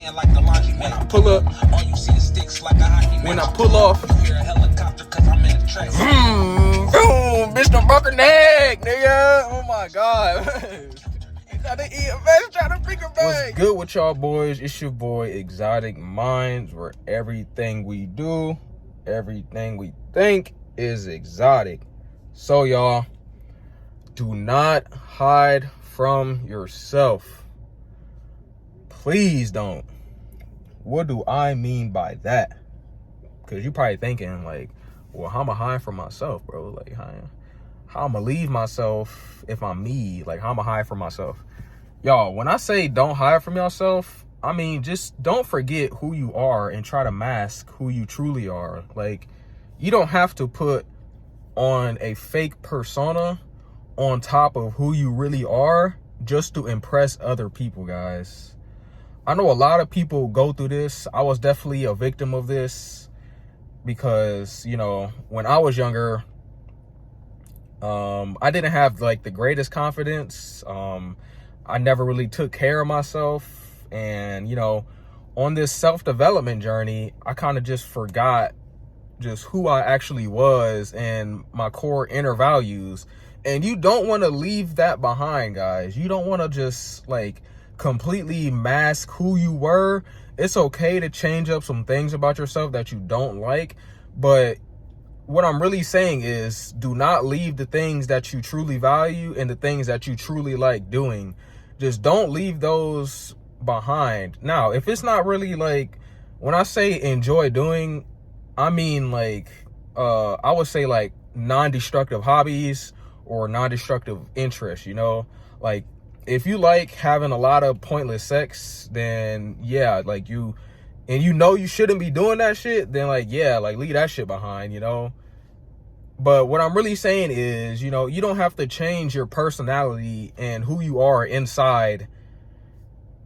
Like the laundry when I pull up, all you see is sticks like a hockey. When I pull off, you hear a helicopter cause I'm in the track. Boom, Mr. Buckerneck, nigga. Oh my god. Trying to eat a man, trying to bring a bag. What's good with y'all boys? It's your boy Exotic Minds, where everything we do, everything we think is exotic. So y'all, do not hide from yourself. Please don't. What do I mean by that? Because you probably thinking like, well, how am I hiding from myself, bro? Like, how I'm gonna leave myself if I'm me? Like, how am I hide from myself? Y'all, when I say don't hide from yourself, I mean just don't forget who you are and try to mask who you truly are. Like, you don't have to put on a fake persona on top of who you really are just to impress other people, guys. I know a lot of people go through this. I was definitely a victim of this because, you know, when I was younger, I didn't have like the greatest confidence. I never really took care of myself. And, you know, on this self-development journey, I kind of just forgot just who I actually was and my core inner values. And you don't want to leave that behind, guys. You don't want to just like completely mask who you were. It's okay to change up some things about yourself that you don't like, but what I'm really saying is do not leave the things that you truly value and the things that you truly like doing. Just don't leave those behind. Now, if it's not really like, when I say enjoy doing, I mean like I would say like non-destructive hobbies or non-destructive interests, you know? Like, if you like having a lot of pointless sex, then yeah, like you shouldn't be doing that shit, then like, yeah, like leave that shit behind, you know? But what I'm really saying is, you know, you don't have to change your personality and who you are inside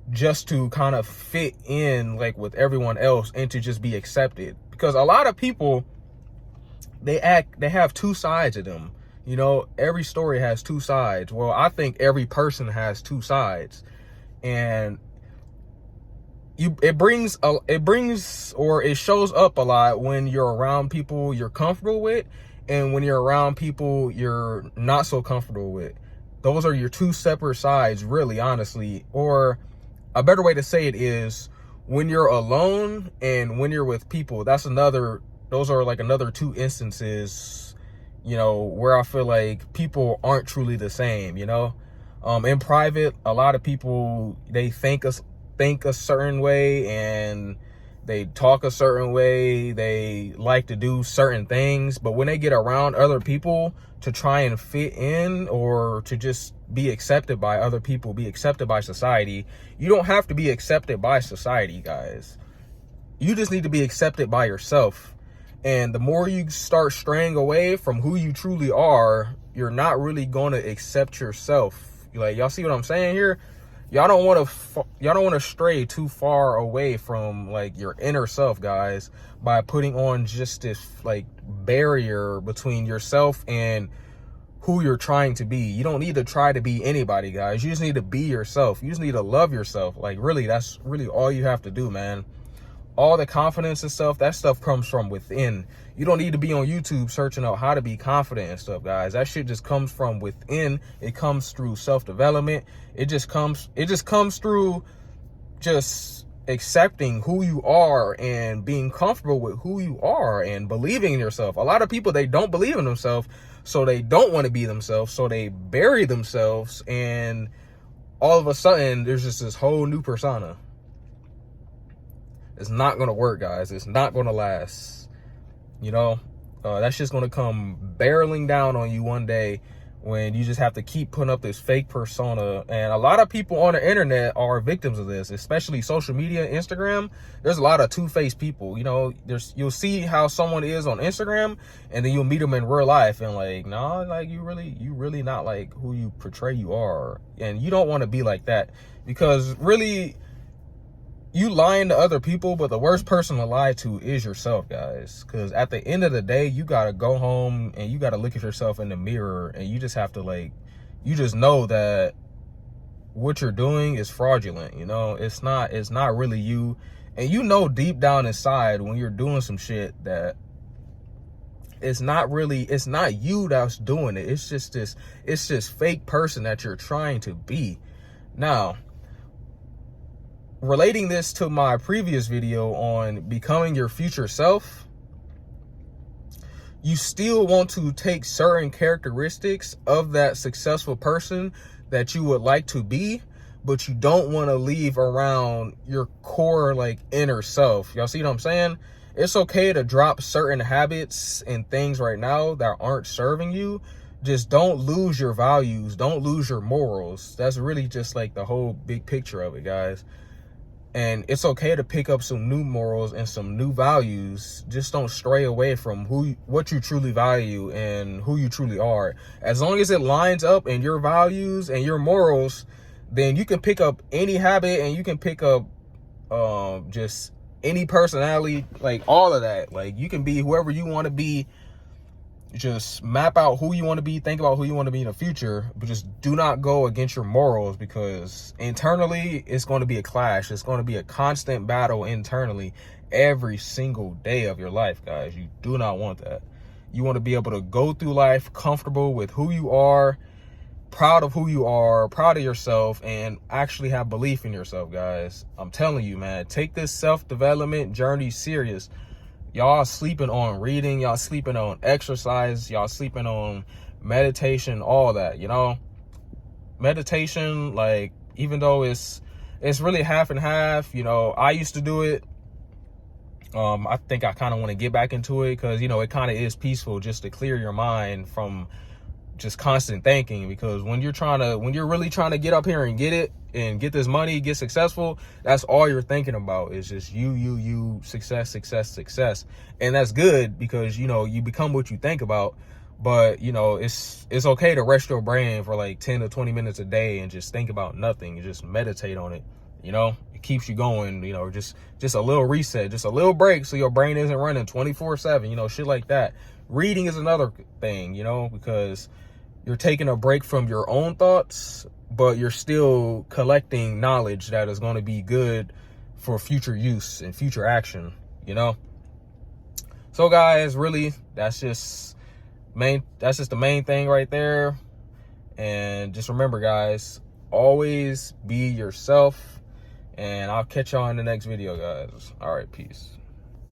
just to kind of fit in like with everyone else and to just be accepted. Because a lot of people, they have two sides of them. You know, every story has two sides. Well, I think every person has two sides. And it shows up a lot when you're around people you're comfortable with and when you're around people you're not so comfortable with. Those are your two separate sides, really, honestly. Or a better way to say it is when you're alone and when you're with people. Those are like another two instances, you know, where I feel like people aren't truly the same, you know? In private, a lot of people, they think a certain way and they talk a certain way. They like to do certain things, but when they get around other people to try and fit in or to just be accepted by other people, be accepted by society, you don't have to be accepted by society, guys. You just need to be accepted by yourself. And the more you start straying away from who you truly are, you're not really going to accept yourself. Like, y'all see what I'm saying here? Y'all don't want to stray too far away from like your inner self, guys, by putting on just this like barrier between yourself and who you're trying to be. You don't need to try to be anybody, guys. You just need to be yourself. You just need to love yourself. Like, really, that's really all you have to do, man. All the confidence and stuff, that stuff comes from within. You don't need to be on YouTube searching out how to be confident and stuff, guys. That shit just comes from within. It comes through self-development. It just comes through just accepting who you are and being comfortable with who you are and believing in yourself. A lot of people, they don't believe in themselves, so they don't want to be themselves, so they bury themselves, and all of a sudden there's just this whole new persona. It's not going to work, guys. It's not going to last. You know, that's just going to come barreling down on you one day when you just have to keep putting up this fake persona. And a lot of people on the internet are victims of this, especially social media, Instagram. There's a lot of two-faced people. You know, you'll see how someone is on Instagram and then you'll meet them in real life and like, nah, like you really not like who you portray you are. And you don't want to be like that, because really, you lying to other people, but the worst person to lie to is yourself, guys. Because at the end of the day, you got to go home and you got to look at yourself in the mirror and you just have to like, you just know that what you're doing is fraudulent. You know, it's not really you. And you know deep down inside when you're doing some shit that it's not you that's doing it. It's just this fake person that you're trying to be. Now, relating this to my previous video on becoming your future self, you still want to take certain characteristics of that successful person that you would like to be, but you don't want to leave around your core, like, inner self. Y'all see what I'm saying? It's okay to drop certain habits and things right now that aren't serving you. Just don't lose your values. Don't lose your morals. That's really just like the whole big picture of it, guys. And it's okay to pick up some new morals and some new values. Just don't stray away from what you truly value and who you truly are. As long as it lines up in your values and your morals, then you can pick up any habit and you can pick up just any personality, like all of that. Like, you can be whoever you want to be. Just map out who you want to be, think about who you want to be in the future, but just do not go against your morals, because internally it's going to be a clash. It's going to be a constant battle internally every single day of your life, guys. You do not want that. You want to be able to go through life comfortable with who you are, proud of who you are, proud of yourself, and actually have belief in yourself, guys. I'm telling you, man, take this self-development journey serious. Y'all sleeping on reading, y'all sleeping on exercise, y'all sleeping on meditation, all that, you know? Meditation, like, even though it's really half and half, you know, I used to do it. I think I kind of want to get back into it because, you know, it kind of is peaceful just to clear your mind from just constant thinking, because when you're really trying to get up here and get it and get this money, get successful, that's all you're thinking about is just you, success. And that's good because, you know, you become what you think about. But, you know, it's okay to rest your brain for like 10 to 20 minutes a day and just think about nothing and just meditate on it. You know, it keeps you going, you know, just a little reset, just a little break so your brain isn't running 24/7, you know, shit like that. Reading is another thing, you know, because you're taking a break from your own thoughts, but you're still collecting knowledge that is going to be good for future use and future action, you know? So guys, really, that's just the main thing right there. And just remember, guys, always be yourself. And I'll catch y'all in the next video, guys. All right, peace.